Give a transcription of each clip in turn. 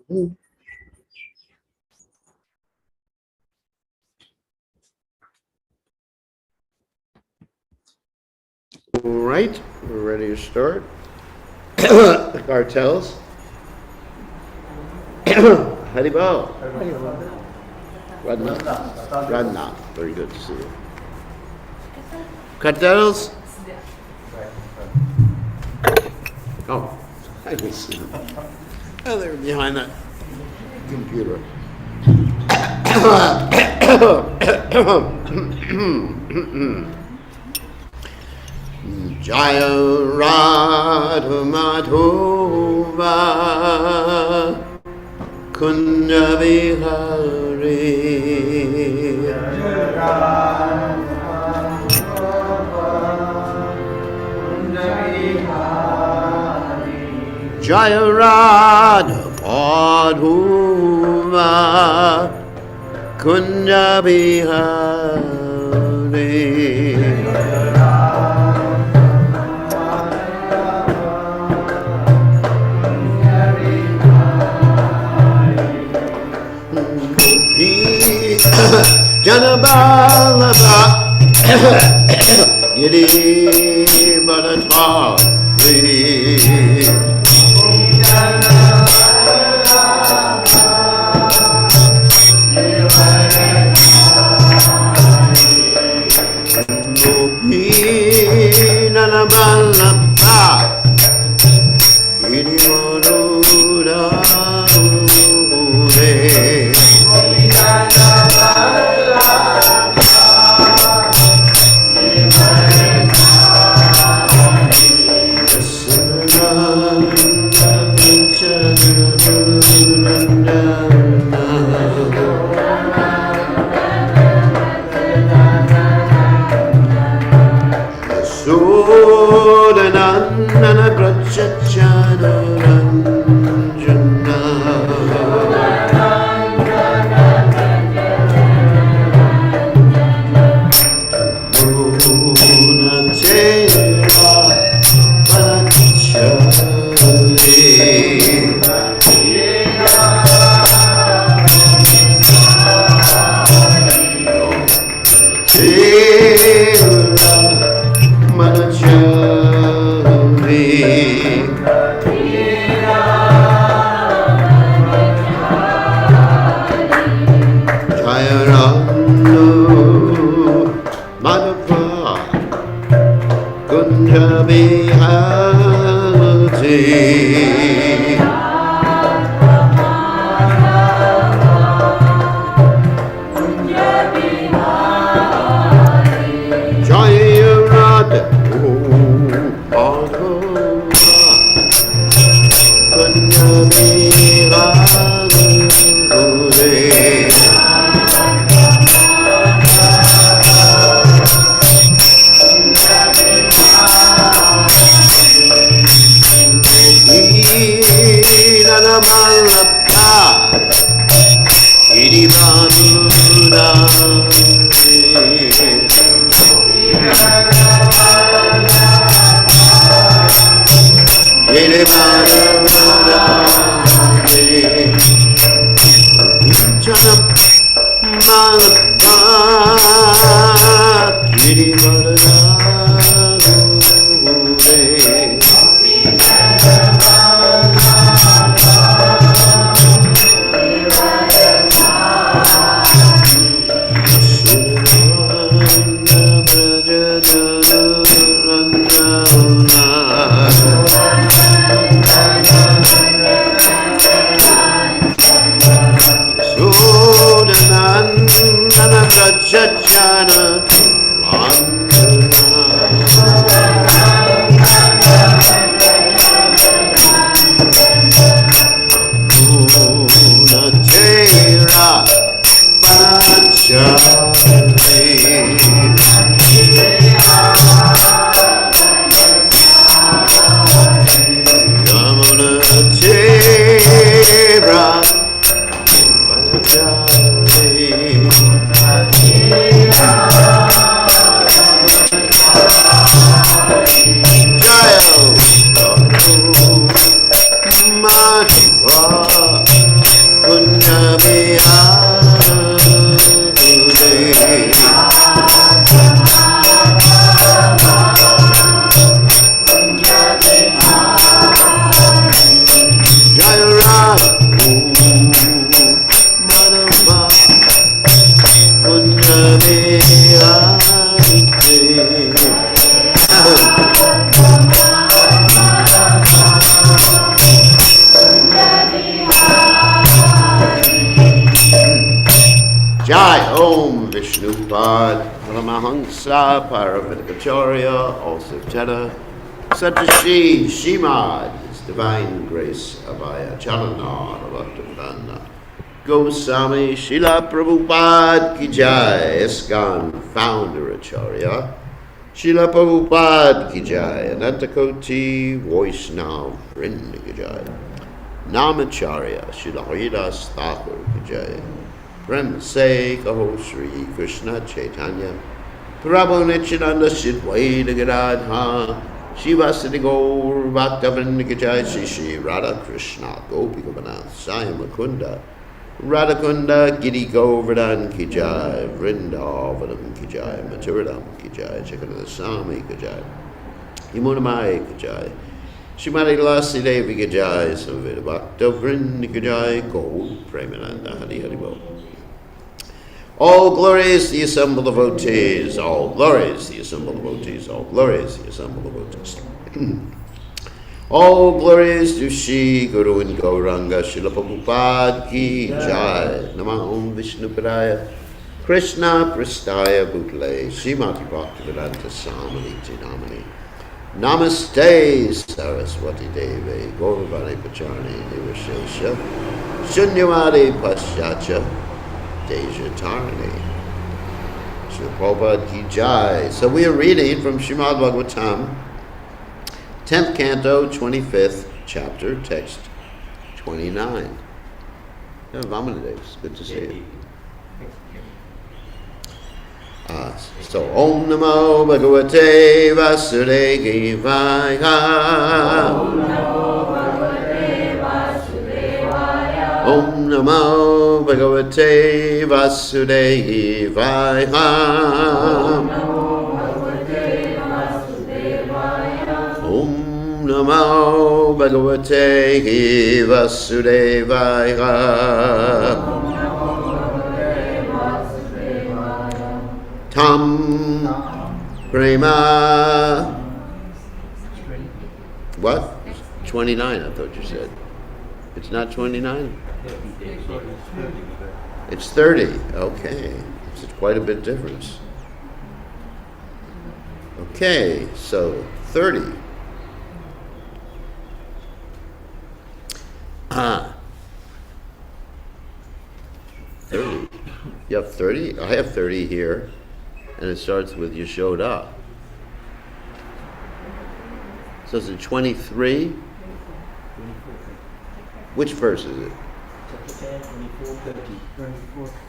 All right, we're ready to start. The cartels. Haribol. Radna. Very good to see you. Cartels. Oh, I didn't see them. Oh, they're behind that computer. Jaya Radha Madhova Kunja Vihari Jaya Radha Madhova Kunja Vihari Janabalaba Giri Balatari Gopi Nanabalaba Giri Marura Nana Grachachana Ranjana Muna Tera Panchali Shiva Om Vishnupad Paramahansa Paravidakacharya also Teta Satashi Shimad His Divine Grace Abhaya Chalana Bhaktivinoda Goswami Srila Prabhupada Ki Jai ISKCON Founder Acharya Srila Prabhupada Ki Jai Anantakoti Vaishnav Vrinda Ki Jai Namacharya Srila Haridas Thakur Ki Jai Brahma Se Kaho Sri Krishna Chaitanya Prabhu Nityananda Shidwaita Gadadha Shivasati Gaur Bhaktavinda Ki Jai Shri Radha Krishna Gopi Gopinath Sai Mukunda Radhakunda Giri Govardhan Ki Jai Vrindavanam Ki Jai Maturadam Ki Jai Chaitanya Swami Ki Jai Yamunamai Ki Jai Shrimati Lasi Devi Ki Jai Samveda Bhakta Vrinda Ki Jai Gaur Premananda Hari Hari Bol. All glories the assembled devotees, all glories the assembled devotees, all glories the assembled devotees. All glories to Shri Guru and Gauranga Srila Prabhupada Ki Jai. Namah Om Vishnu Padaya Krishna Prastaya Bhutale Srimati Bhaktivedanta Samaniti Namani Namaste Saraswati Devi Gauravani Pacharni Nivashesha Shunyavadi Paschacha Deja Tarani Srila Prabhupada Ki Jai. So we are reading from Srimad Bhagavatam 10th canto, 25th chapter, text 29. Yeah, Vamanadev, it's good to see you. So, Om Namo Bhagavate Vasudevaya. Om Namo Bhagavate Vasudevaya. Om Namo Bhagavate Vasudevaya. Tam Prema. What? 29, I thought you said. It's not 29? It's 30. Okay. It's quite a bit difference. Okay, so 30. Ah. 30. You have 30? I have 30 here. And it starts with Yashoda. So is it 23? Which verse is it?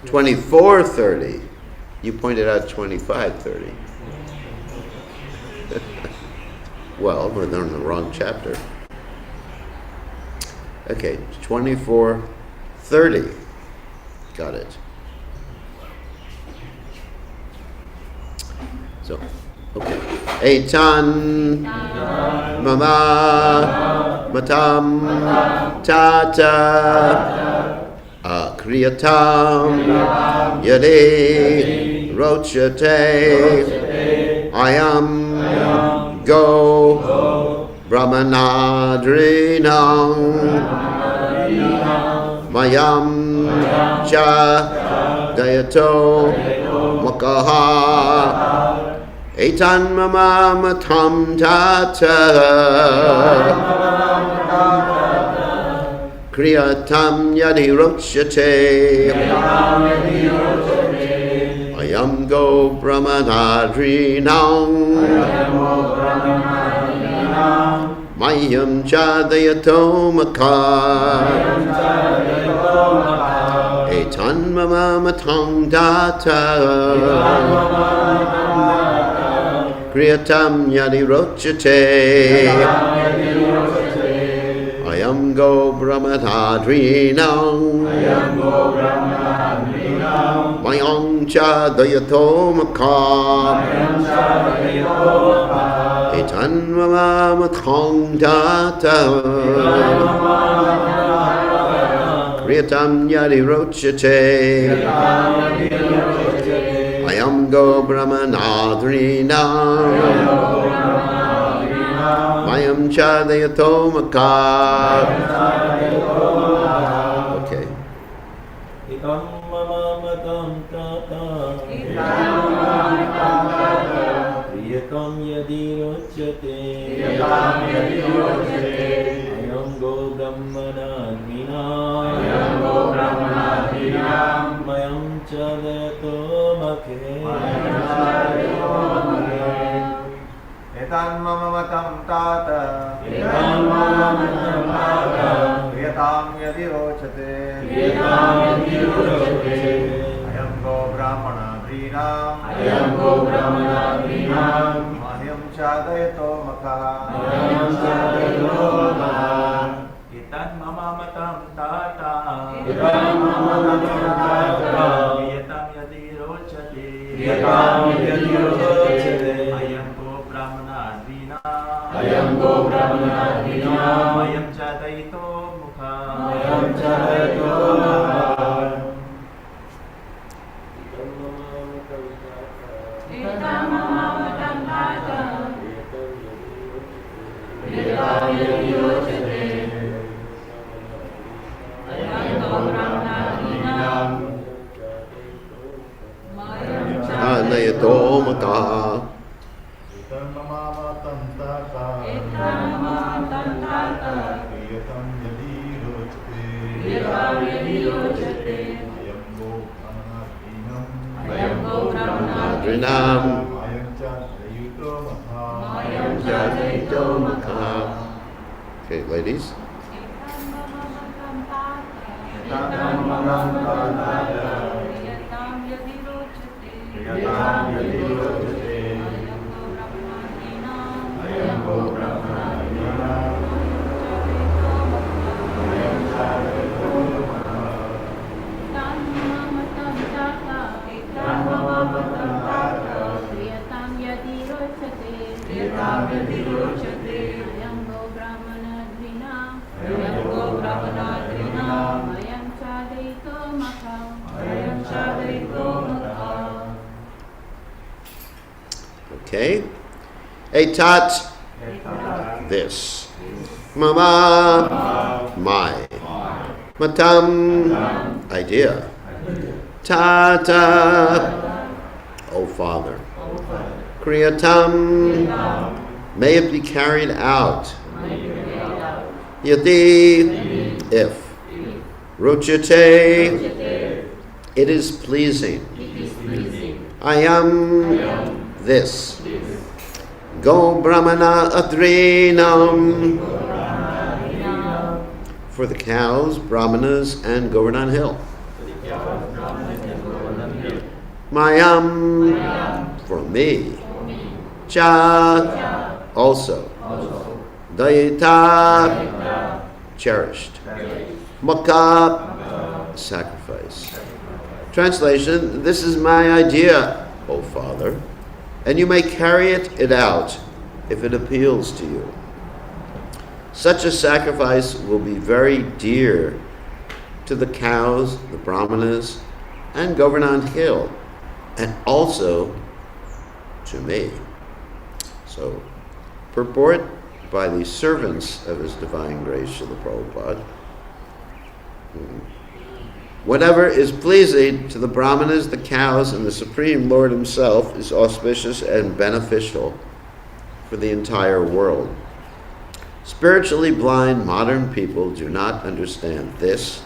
24:30. You pointed out 25:30. Well, we're in the wrong chapter. Okay, 24:30. Got it. So, okay. Etan Mama Matam Tata Kriyatam Yade Rochate Ayam Go Brahmanadrinam Mayam Cha Dayato Makaha Etan Mama Matam Tata Kriyatam Yadi Rochate Ayam Go Brahmanadrinam Mayam Chadayato Makar Etan Mama Matam Tata Kriyatam Yadi Rochate Ayam Go Brahmanadrinam Mayam Chadayato Makar Etan Mama Matam Tata Kriyatam Yadi Rochate Ayam Go Brahmanadrinam Mayam Chadayato Makar. Okay. Priyakam yadi rochate Ayam go brahmanadvinam Mayam chadayato makhe Etan mama matam tata Priyatam yadi rochate Ayam go brahmanadvinam Mahyam chadayato makha Etan mama matam tata Priyatam yadi rochate Ayam go brahmanadvinam Mayam chadayato mukha Anayato maka. Etan mama matam tata Priyatam yadi rochate Ayam go brahmanadvinam Rinam. Ayam chadayato Okay, ladies. Okay. Etat, this. Mama, my. Matam, idea. Tata, O Father. Kriyatam, may it be carried out. Yadi, if. Ruchate, it is pleasing. I am this. Go Brahmana Adrinam, for the cows, Brahmanas, and Govardhan Hill. Mayam, for me. Cha, also. Dayita, cherished. Maka, sacrifice. Translation, this is my idea, O Father, and you may carry it out if it appeals to you. Such a sacrifice will be very dear to the cows, the Brahmanas, and Govardhan Hill, and also to me. So, purport by the servants of His Divine Grace, Srila Prabhupada. Whatever is pleasing to the Brahmanas, the cows, and the Supreme Lord Himself is auspicious and beneficial for the entire world. Spiritually blind modern people do not understand this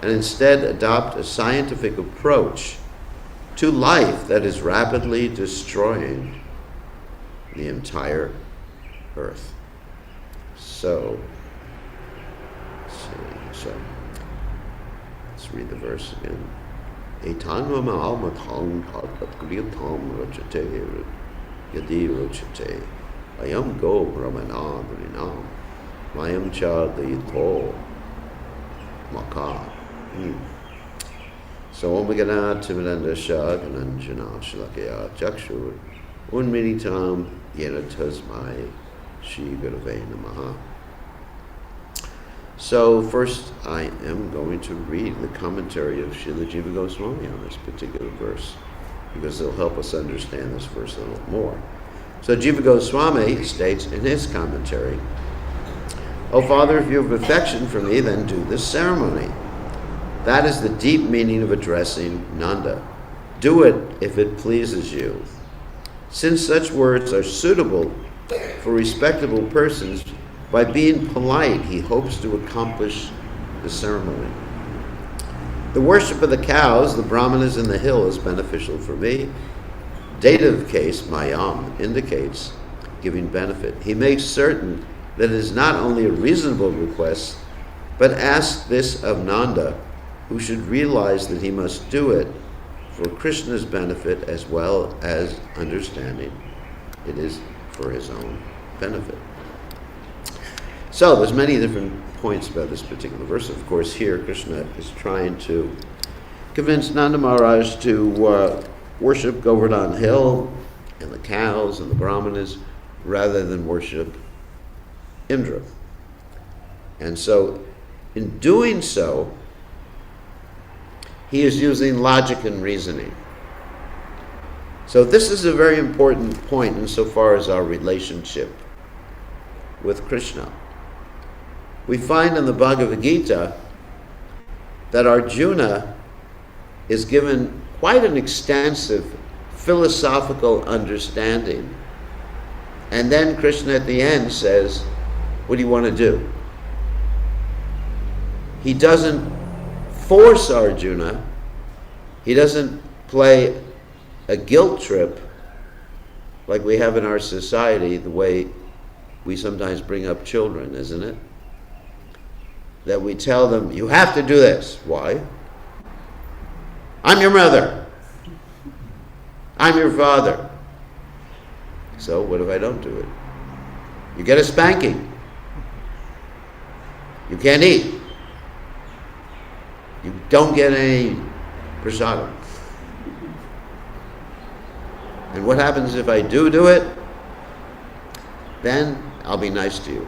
and instead adopt a scientific approach to life that is rapidly destroying the entire earth. So, let's read the verse again. Etan mama matang kriyatam rochate yadi rochate ayam go brahmanadrinam mayam cha dayito maka. So Om Gana Timananda Shah Gananjana Shalakaya Chakshur Unminitam Yena Tasmai Shri Gurave Namaha. So first I am going to read the commentary of Srila Jiva Goswami on this particular verse, because it'll help us understand this verse a little more. So Jiva Goswami states in his commentary, "O Father, if you have affection for me, then do this ceremony. That is the deep meaning of addressing Nanda. Do it if it pleases you. Since such words are suitable for respectable persons, by being polite, he hopes to accomplish the ceremony. The worship of the cows, the brahmanas in the hill, is beneficial for me. Dative case, mayam, indicates giving benefit. He makes certain that it is not only a reasonable request, but asks this of Nanda, who should realize that he must do it for Krishna's benefit as well as understanding it is for his own benefit. So there's many different points about this particular verse. Of course, here Krishna is trying to convince Nanda Maharaj to worship Govardhan Hill and the cows and the brahmanas rather than worship Indra. And so, in doing so, he is using logic and reasoning. So this is a very important point insofar as our relationship with Krishna. We find in the Bhagavad Gita that Arjuna is given quite an extensive philosophical understanding. And then Krishna at the end says, what do you want to do? He doesn't force Arjuna. He doesn't play a guilt trip like we have in our society, the way we sometimes bring up children, isn't it? That we tell them, you have to do this. Why? I'm your mother. I'm your father. So what if I don't do it? You get a spanking. You can't eat. You don't get any prasadam. And what happens if I do it? Then I'll be nice to you.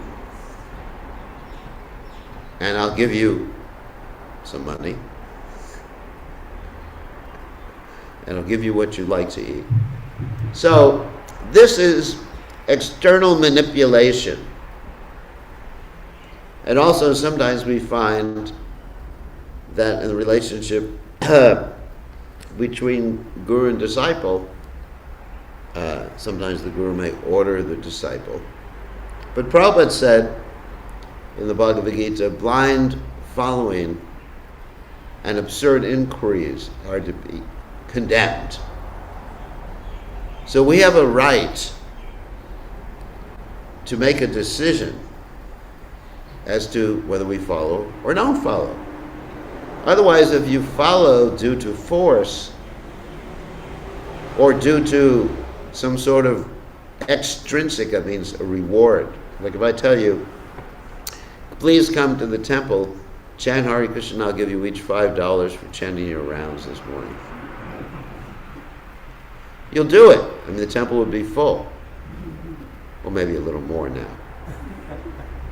And I'll give you some money. And I'll give you what you like to eat. So this is external manipulation. And also sometimes we find that in the relationship between guru and disciple, sometimes the guru may order the disciple. But Prabhupada said in the Bhagavad Gita, blind following and absurd inquiries are to be condemned. So we have a right to make a decision as to whether we follow or don't follow. Otherwise, if you follow due to force or due to some sort of extrinsic, that means a reward. Like if I tell you, please come to the temple, chant Hare Krishna, I'll give you each $5 for chanting your rounds this morning. You'll do it. I mean, the temple would be full. Well, maybe a little more now.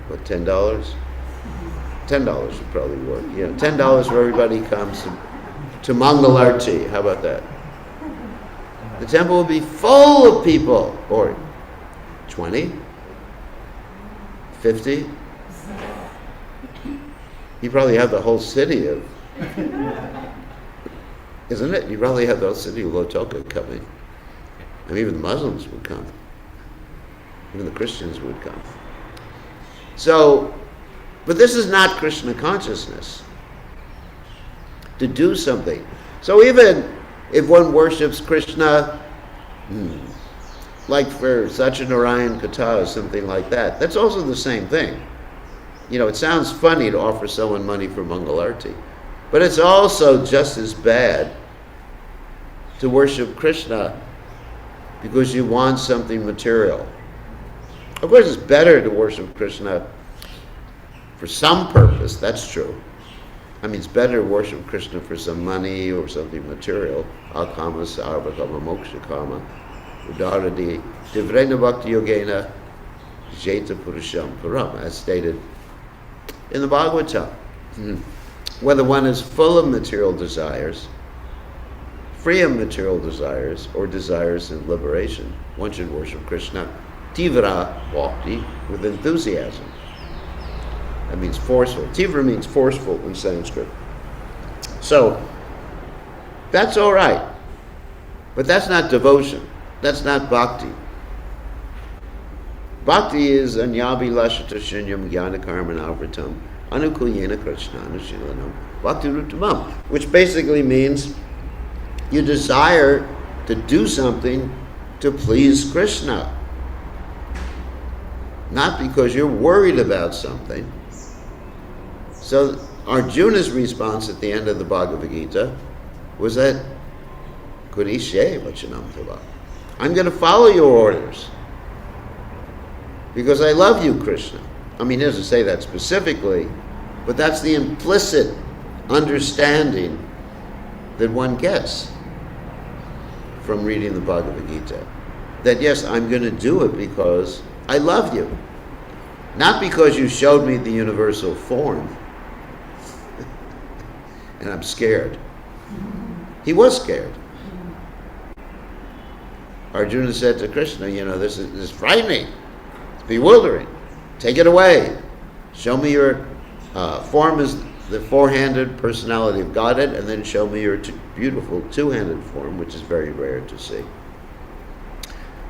What, $10? $10 would probably work. You know, $10 for everybody comes to Mangalarti. How about that? The temple will be full of people. Or 20? 50? You probably have the whole city of, isn't it? You probably have the whole city of Lotoka coming. I mean, even the Muslims would come. Even the Christians would come. So, but this is not Krishna consciousness. To do something. So even if one worships Krishna, like for Satyanarayan Katha or something like that, that's also the same thing. You know, it sounds funny to offer someone money for Mangalarti, but it's also just as bad to worship Krishna because you want something material. Of course, it's better to worship Krishna for some purpose, that's true. I mean, it's better to worship Krishna for some money or something material. Akama sarva kama moksha kama udaradi divrena bhakti yogena jeta purusham param, as stated in the Bhagavatam. Whether one is full of material desires, free of material desires, or desires in liberation, one should worship Krishna tivra bhakti, with enthusiasm. That means forceful. Tivra means forceful in Sanskrit. So, that's all right. But that's not devotion. That's not bhakti. Bhakti is anyabi lashata shinyam jnana karmanavritam anukulyena krishnana shilanam bhakti rutamam, which basically means you desire to do something to please Krishna. Not because you're worried about something. So Arjuna's response at the end of the Bhagavad Gita was that Kurishe vachanam tava. I'm going to follow your orders because I love you, Krishna. I mean, he doesn't say that specifically, but that's the implicit understanding that one gets from reading the Bhagavad Gita. That yes, I'm going to do it because I love you. Not because you showed me the universal form. And I'm scared. He was scared. Arjuna said to Krishna, this is frightening. It's bewildering. Take it away. Show me your form as the four-handed personality of Godhead, and then show me your beautiful two-handed form, which is very rare to see.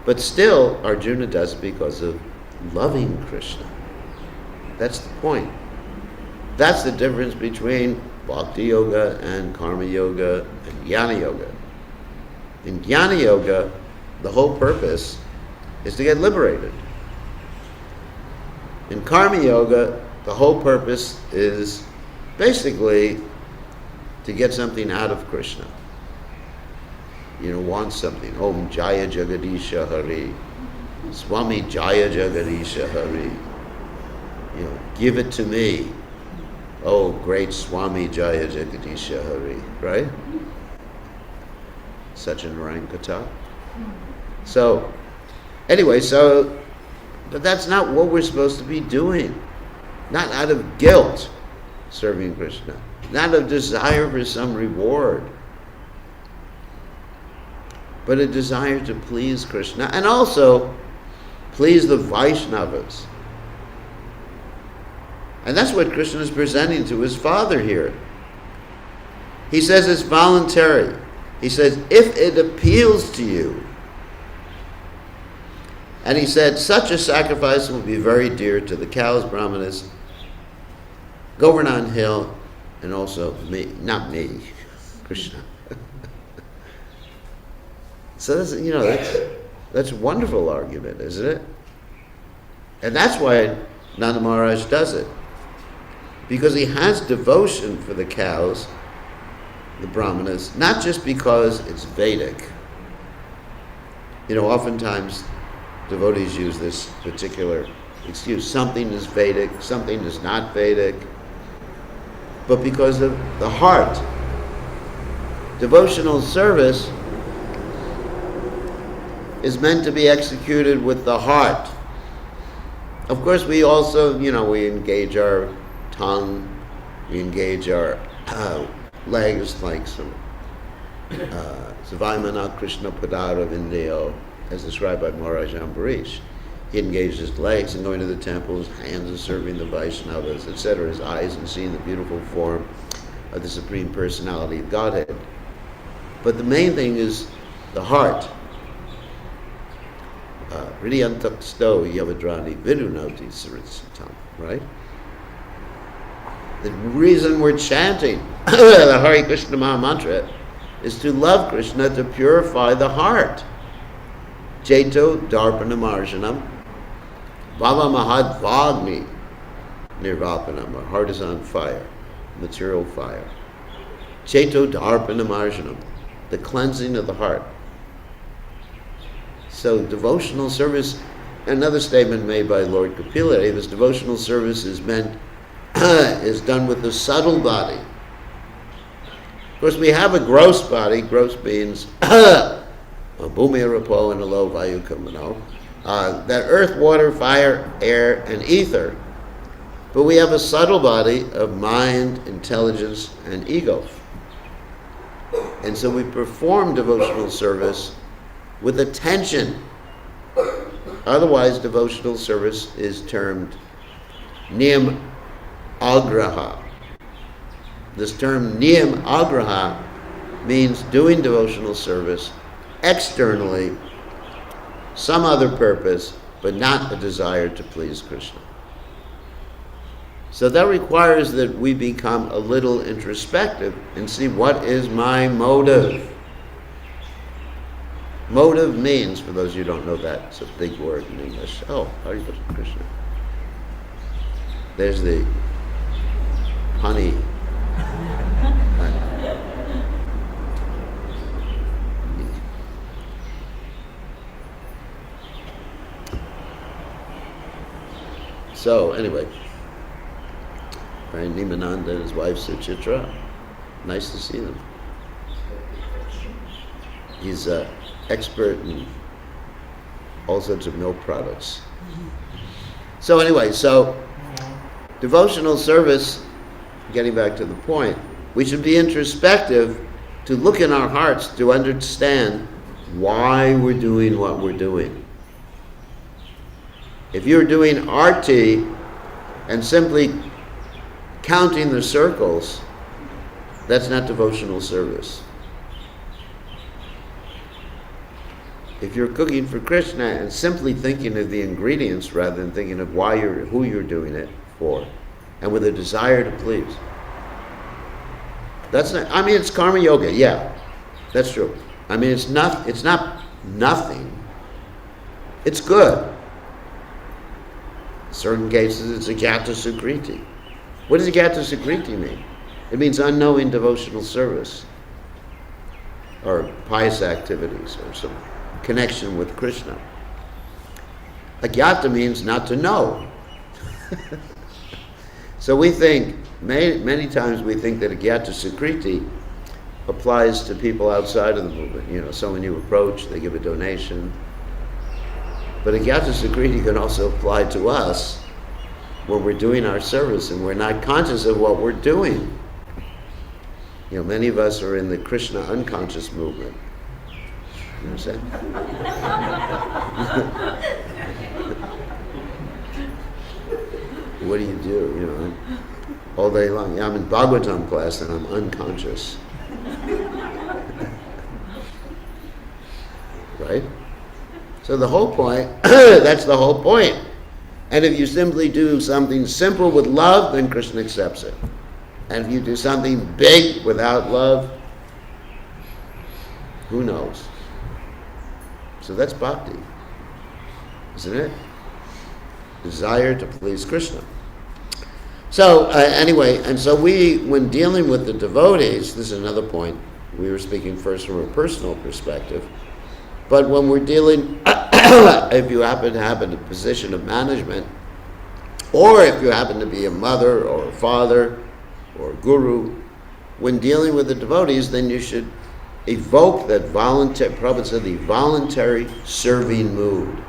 But still, Arjuna does it because of loving Krishna. That's the point. That's the difference between Bhakti Yoga and Karma Yoga and Jnana Yoga. In Jnana Yoga, the whole purpose is to get liberated. In Karma Yoga, the whole purpose is basically to get something out of Krishna. Want something. Om Jaya Jagadisha Hari. Swami Jaya Jagadisha Hari. Give it to me. Oh, great Swami Jaya Jagadisha Hari. Right? Such an Orankata. So, anyway, but that's not what we're supposed to be doing. Not out of guilt, serving Krishna. Not of desire for some reward. But a desire to please Krishna and also please the Vaishnavas. And that's what Krishna is presenting to his father here. He says it's voluntary. He says, if it appeals to you. And he said, such a sacrifice will be very dear to the cows, brahmanas, Govardhan Hill, and also me, not me, Krishna. So that's a wonderful argument, isn't it? And that's why Nanda Maharaj does it. Because he has devotion for the cows, the brahmanas, not just because it's Vedic. Oftentimes devotees use this particular excuse. Something is Vedic, something is not Vedic. But because of the heart. Devotional service is meant to be executed with the heart. Of course, we also, we engage our tongue, we engage our legs, like some Savaimana Krishna Padara Vindyo, as described by Maharaj Ambarish. He engaged his legs in going to the temple, his hands in serving the Vaishnavas, etc., his eyes in seeing the beautiful form of the Supreme Personality of Godhead. But the main thing is the heart. Hridyantaksto yavadrani vidunoti saritsitam, right? The reason we're chanting the Hare Krishna Maha Mantra is to love Krishna, to purify the heart. Cheto darpanamarjanam bhava mahadvagni nirvapanam. Our heart is on fire, material fire. Cheto darpanamarjanam, the cleansing of the heart. So devotional service, another statement made by Lord Kapila Deva, is devotional service is done with the subtle body. Of course, we have a gross body. Gross means a bhumi rapo and a low vayu kamano. That earth, water, fire, air, and ether. But we have a subtle body of mind, intelligence, and ego. And so we perform devotional service with attention. Otherwise, devotional service is termed niyam agraha. This term niyam agraha means doing devotional service externally some other purpose, but not a desire to please Krishna. So that requires that we become a little introspective and see, what is my motive? Motive means, for those of you who don't know that, it's a big word in English. Oh, Hare Krishna. There's the honey. So, anyway, Brian Nimananda and his wife Suchitra, nice to see them. He's an expert in all sorts of milk products. So anyway, devotional service, getting back to the point, we should be introspective to look in our hearts to understand why we're doing what we're doing. If you're doing arti and simply counting the circles, that's not devotional service. If you're cooking for Krishna and simply thinking of the ingredients rather than thinking of who you're doing it for, and with a desire to please, that's not. I mean, it's karma yoga. Yeah, that's true. I mean, it's not nothing. It's good. In certain cases, it's a Jata Sukriti. What does Jata Sukriti mean? It means unknowing devotional service, or pious activities, or some connection with Krishna. Agyata means not to know. So we think, many times we think that Agyata Sukriti applies to people outside of the movement. You know, someone you approach, they give a donation. But Agyata Sukriti can also apply to us when we're doing our service and we're not conscious of what we're doing. You know, many of us are in the Krishna unconscious movement. You understand? What do? You know, all day long. Yeah, I'm in Bhagavatam class and I'm unconscious. Right? So the whole point, that's the whole point. And if you simply do something simple with love, then Krishna accepts it. And if you do something big without love, who knows? So that's bhakti, isn't it? Desire to please Krishna. So anyway, and so when dealing with the devotees, this is another point. We were speaking first from a personal perspective. But when we're dealing, if you happen to have a position of management, or if you happen to be a mother or a father or a guru, when dealing with the devotees, then you should evoke that Prabhupada said, the voluntary serving mood.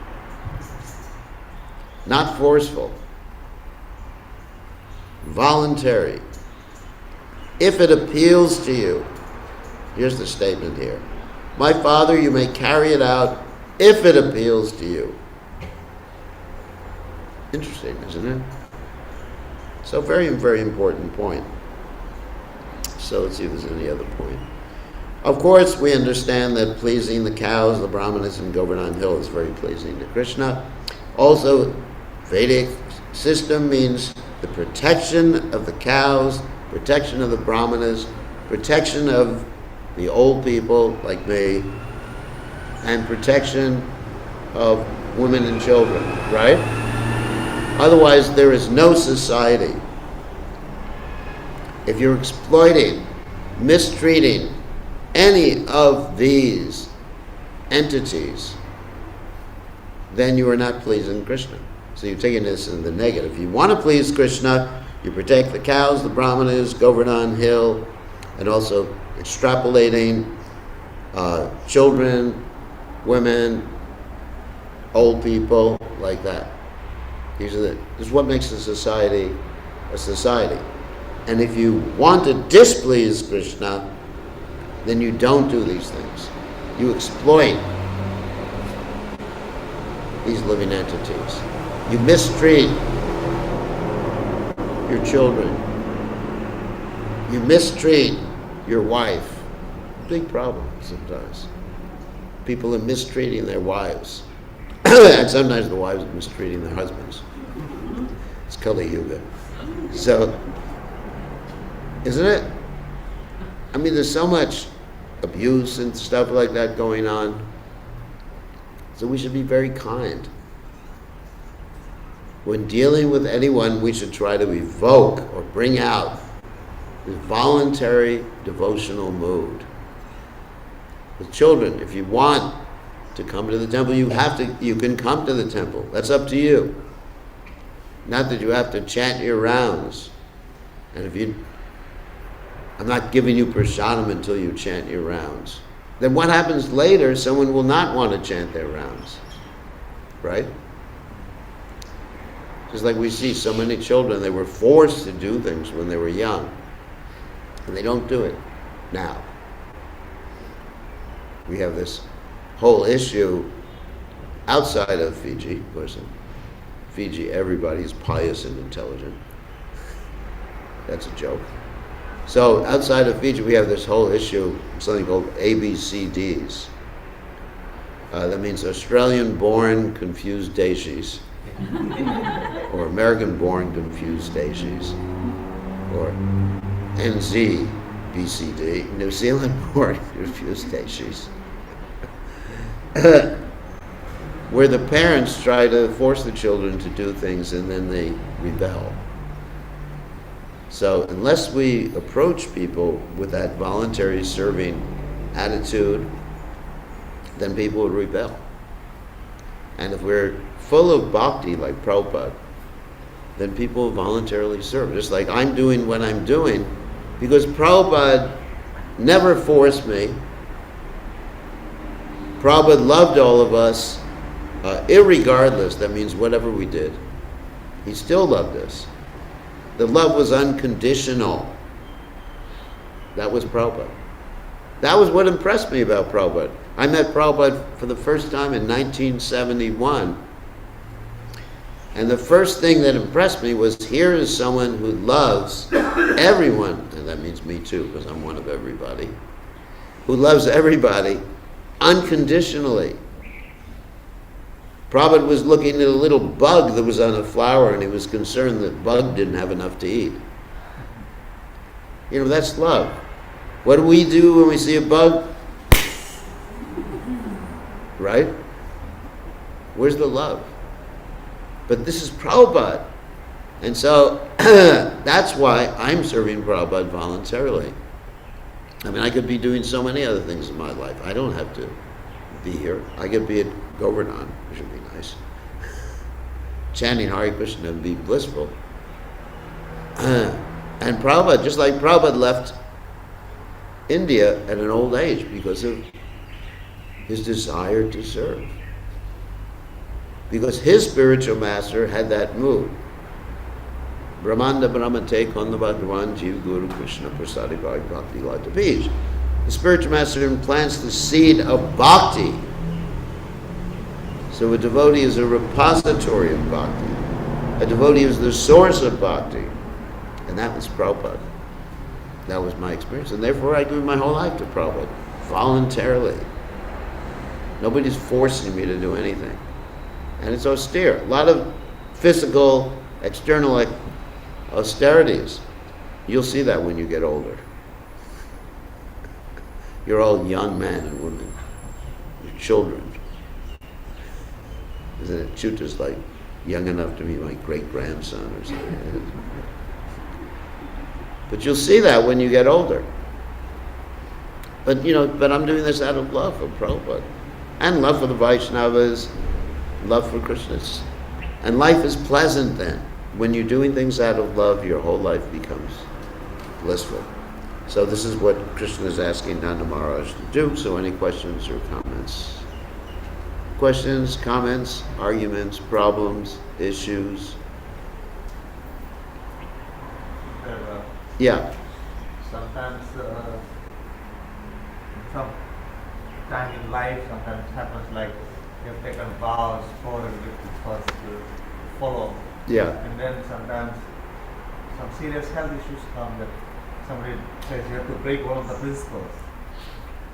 Not forceful. Voluntary. If it appeals to you, here's the statement here. My Father, you may carry it out if it appeals to you. Interesting, isn't it? So very, very important point. So let's see if there's any other point. Of course, we understand that pleasing the cows, the brahmanas in Govardhan Hill is very pleasing to Krishna. Also, Vedic system means the protection of the cows, protection of the brahmanas, protection of the old people like me, and protection of women and children, right? Otherwise, there is no society. If you're exploiting, mistreating any of these entities, then you are not pleasing Krishna. So you're taking this in the negative. If you want to please Krishna, you protect the cows, the brahmanas, Govardhan Hill, and also extrapolating children, women, old people, like that. This is what makes a society a society. And if you want to displease Krishna, then you don't do these things. You exploit these living entities. You mistreat your children. You mistreat your wife. Big problem sometimes. people are mistreating their wives. And sometimes the wives are mistreating their husbands. It's Kali Yuga. So, isn't it? I mean, there's so much abuse and stuff like that going on. So we should be very kind. When dealing with anyone, we should try to evoke or bring out this voluntary devotional mood. With children, if you want to come to the temple, you can come to the temple. That's up to you. Not that you have to chant your rounds. And I'm not giving you prasadam until you chant your rounds. Then what happens later, someone will not want to chant their rounds. Right? Just like we see so many children, they were forced to do things when they were young. And they don't do it now. We have this whole issue outside of Fiji. Of course, in Fiji, everybody is pious and intelligent. That's a joke. So outside of Fiji, we have this whole issue, something called ABCDs. That means Australian-born confused Deshis, or American-born confused Deshis, or NZBCD, New Zealand-born confused Deshis, where the parents try to force the children to do things and then they rebel. So unless we approach people with that voluntary serving attitude, then people would rebel. And if we're full of bhakti like Prabhupada, then people will voluntarily serve. Just like I'm doing what I'm doing because Prabhupada never forced me. Prabhupada loved all of us, irregardless, that means whatever we did. He still loved us. The love was unconditional. That was Prabhupada. That was what impressed me about Prabhupada. I met Prabhupada for the first time in 1971. And the first thing that impressed me was here is someone who loves everyone, and that means me too, because I'm one of everybody, who loves everybody unconditionally. Prabhupada was looking at a little bug that was on a flower, and he was concerned that bug didn't have enough to eat. You know, that's love. What do we do when we see a bug? Right? Where's the love? But this is Prabhupada. And so that's why I'm serving Prabhupada voluntarily. I mean, I could be doing so many other things in my life. I don't have to be here. I could be at Govardhan, which would be nice. Chanting Hare Krishna would be blissful. And Prabhupada, just like Prabhupada left India at an old age because of his desire to serve. Because his spiritual master had that mood. Brahmanda Brahmate Konda Bhagavan Jiv Guru Krishna Prasadi Bhakti Lata Bij. The spiritual master implants the seed of bhakti. So a devotee is a repository of bhakti. A devotee is the source of bhakti. And that was Prabhupada. That was my experience. And therefore I give my whole life to Prabhupada. Voluntarily. Nobody's forcing me to do anything. And it's austere. A lot of physical, external austerities. You'll see that when you get older. You're all young men and women. You're children. Isn't it? Chuta's like young enough to be my great-grandson or something. But you'll see that when you get older. But I'm doing this out of love for Prabhupada. And love for the Vaishnavas, love for Krishna. And life is pleasant then. When you're doing things out of love, your whole life becomes blissful. So this is what Krishna is asking Nanda Maharaj to do. So any questions or comments? Questions, comments, arguments, problems, issues? Yeah. Sometimes some time in life, sometimes happens like you've taken vows for it first to follow. Yeah. And then sometimes some serious health issues come that somebody says you have to break one of the principles.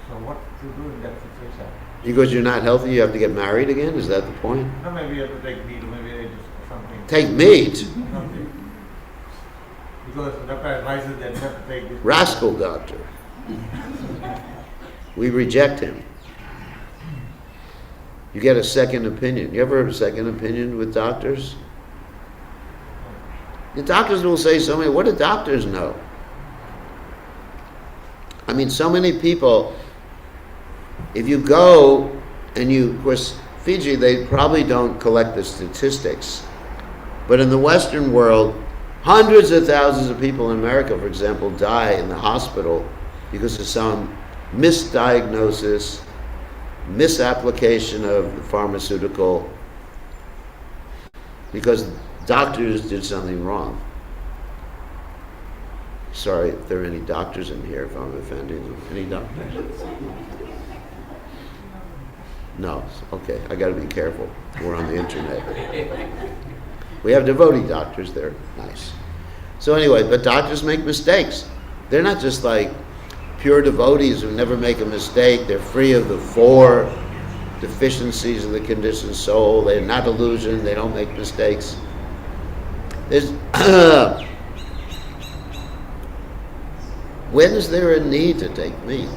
So what to do in that situation? Because you're not healthy, you have to get married again? Is that the point? No, maybe you have to take meat, maybe they just something. Take meat? Something. Because the doctor advises that you have to take this. Rascal doctor. We reject him. You get a second opinion. You ever have a second opinion with doctors? The doctors will say so many. What do doctors know? I mean, so many people, if you go and you, of course, Fiji, they probably don't collect the statistics. But in the Western world, hundreds of thousands of people in America, for example, die in the hospital because of some misdiagnosis, misapplication of the pharmaceutical, because doctors did something wrong. Sorry if there are any doctors in here, if I'm offending them. Any doctors? No. Okay, I got to be careful. We're on the internet. We have devotee doctors. They're nice. So anyway, but doctors make mistakes. They're not just like pure devotees who never make a mistake. They're free of the 4 deficiencies of the conditioned soul. They're not illusion. They don't make mistakes. There's when is there a need to take meat?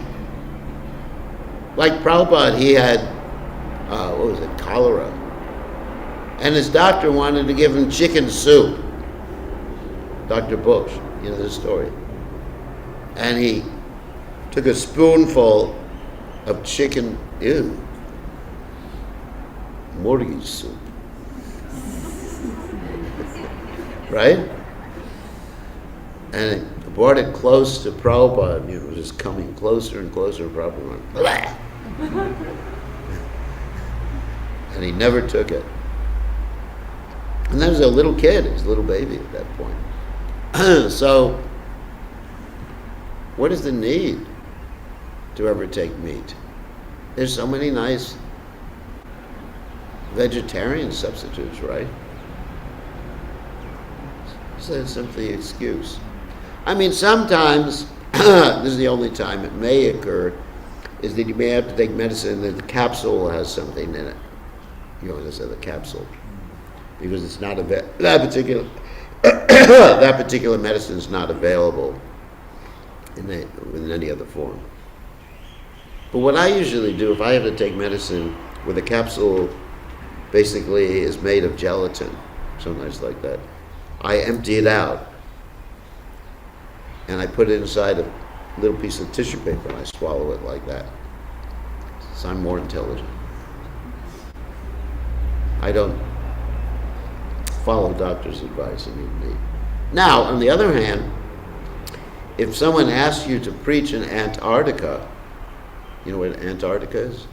Like Prabhupada, he had, what was it, cholera. And his doctor wanted to give him chicken soup. Dr. Bush, you know the story. And he took a spoonful of chicken, murgi soup. Right? And it brought it close to Prabhupada, it was just coming closer and closer, and Prabhupada went, blah! And he never took it. And that was a little kid, he was a little baby at that point. So, what is the need to ever take meat? There's so many nice vegetarian substitutes, right? So it's simply an excuse. I mean, sometimes, this is the only time it may occur, is that you may have to take medicine that the capsule has something in it. You know, this is the capsule. Because it's not that particular medicine is not available in any other form. But what I usually do, if I have to take medicine where the capsule basically is made of gelatin, sometimes like that, I empty it out and I put it inside a little piece of tissue paper and I swallow it like that. So I'm more intelligent. I don't follow doctor's advice and eat meat. Now, on the other hand, if someone asks you to preach in Antarctica, you know what Antarctica is?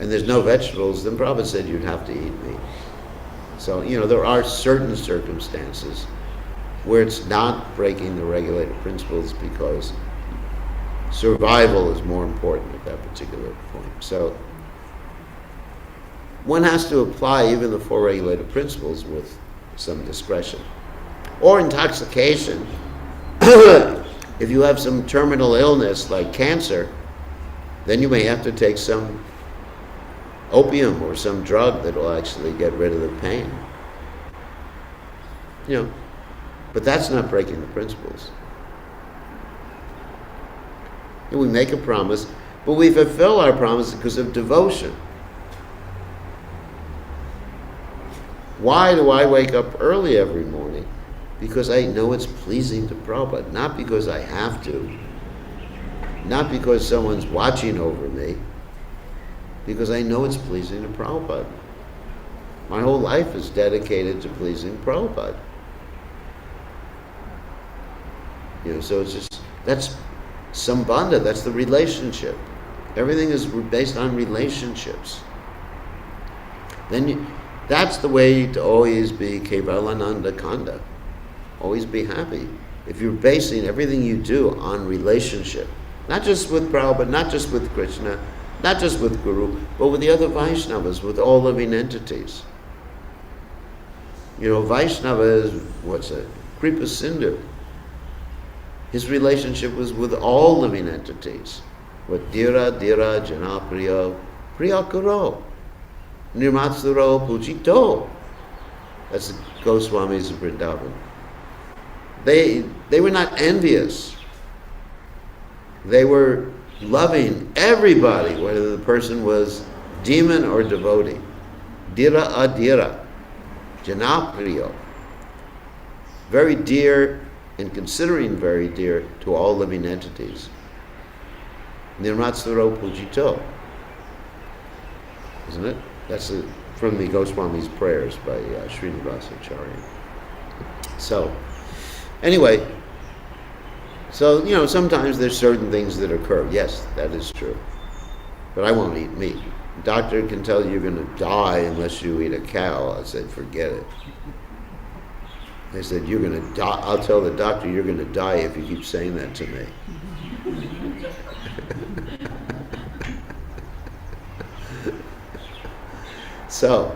And there's no vegetables, then Prabhupada said you'd have to eat meat. So, there are certain circumstances where it's not breaking the regulated principles because survival is more important at that particular point. So, one has to apply even the 4 regulated principles with some discretion. Or intoxication. If you have some terminal illness like cancer, then you may have to take some opium or some drug that will actually get rid of the pain. But that's not breaking the principles. We make a promise, but we fulfill our promise because of devotion. Why do I wake up early every morning? Because I know it's pleasing to Prabhupada, not because I have to, not because someone's watching over me, because I know it's pleasing to Prabhupada. My whole life is dedicated to pleasing Prabhupada. So it's just, that's sambandha, that's the relationship. Everything is based on relationships. That's the way to always be Kevalananda Kanda. Always be happy. If you're basing everything you do on relationship, not just with Prabhupada, not just with Krishna, not just with Guru, but with the other Vaishnavas, with all living entities. Vaishnava is, Kripa Sindhu. His relationship was with all living entities. What dira dira janapriyo priyakaro nirmatsuro pujito. That's the Goswamis of Vrindavan. They were not envious. They were loving everybody, whether the person was demon or devotee. Dira adira, janapriyo. Very dear and considering very dear to all living entities. Nirmatsuro pujito. Isn't it? That's from the Goswami's prayers by Srinivasacharya. So, anyway, so, sometimes there's certain things that occur. Yes, that is true. But I won't eat meat. The doctor can tell you you're going to die unless you eat a cow. I said, forget it. They said, you're going to die. I'll tell the doctor you're going to die if you keep saying that to me. So,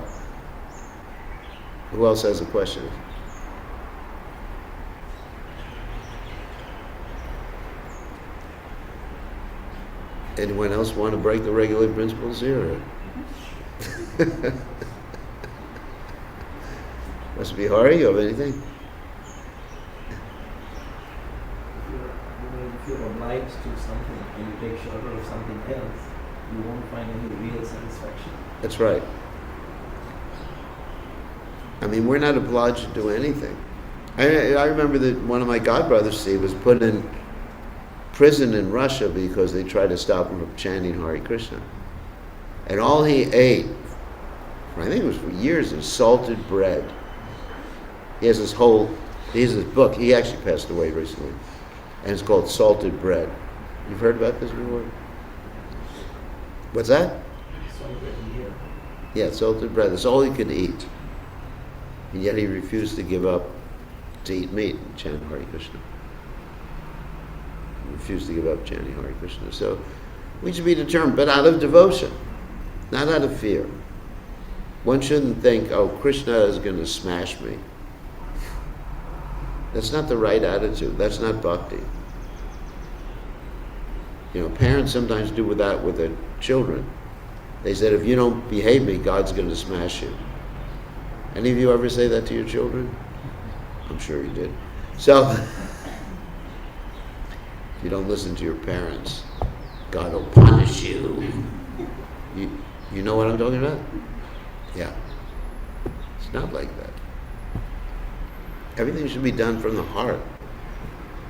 who else has a question? Anyone else want to break the regular principles here? Must be Hari, you have anything? If you're obliged to something and you take shelter of something else, you won't find any real satisfaction. That's right. I mean, we're not obliged to do anything. I remember that one of my godbrothers, Steve, was put in prison in Russia because they tried to stop him from chanting Hare Krishna. And all he ate, I think it was for years, is salted bread. He has his book. He actually passed away recently. And it's called Salted Bread. You've heard about this before? What's that? Yeah, salted bread. That's all he could eat. And yet he refused to give up to eat meat and chant Hare Krishna. He refused to give up chanting Hare Krishna. So we should be determined, but out of devotion, not out of fear. One shouldn't think, oh, Krishna is going to smash me. That's not the right attitude. That's not bhakti. Parents sometimes do that with their children. They said, if you don't behave me, God's going to smash you. Any of you ever say that to your children? I'm sure you did. So, if you don't listen to your parents, God will punish you. You know what I'm talking about? Yeah. It's not like that. Everything should be done from the heart.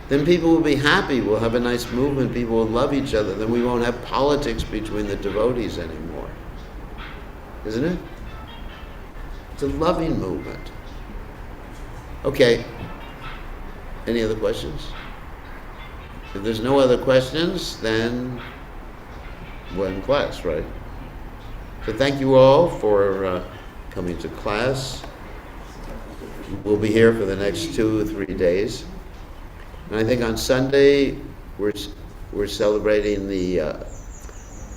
Then people will be happy. We'll have a nice movement. People will love each other. Then we won't have politics between the devotees anymore. Isn't it? It's a loving movement. Okay. Any other questions? If there's no other questions, then we're in class, right? So thank you all for coming to class. We'll be here for the next 2 or 3 days. And I think on Sunday we're celebrating the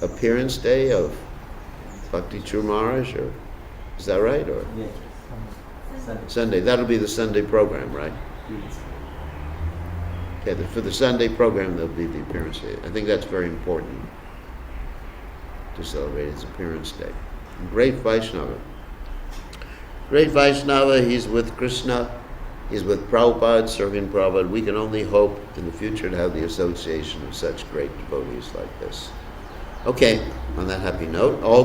appearance day of Bhakti True Maharaj, or is that right? Or Yes. Sunday. That'll be the Sunday program, right? Yes. Okay, for the Sunday program there'll be the appearance day. I think that's very important to celebrate his appearance day. Great Vaishnava. Great Vaishnava, he's with Krishna, he's with Prabhupada, serving Prabhupada. We can only hope in the future to have the association of such great devotees like this. Okay, on that happy note, all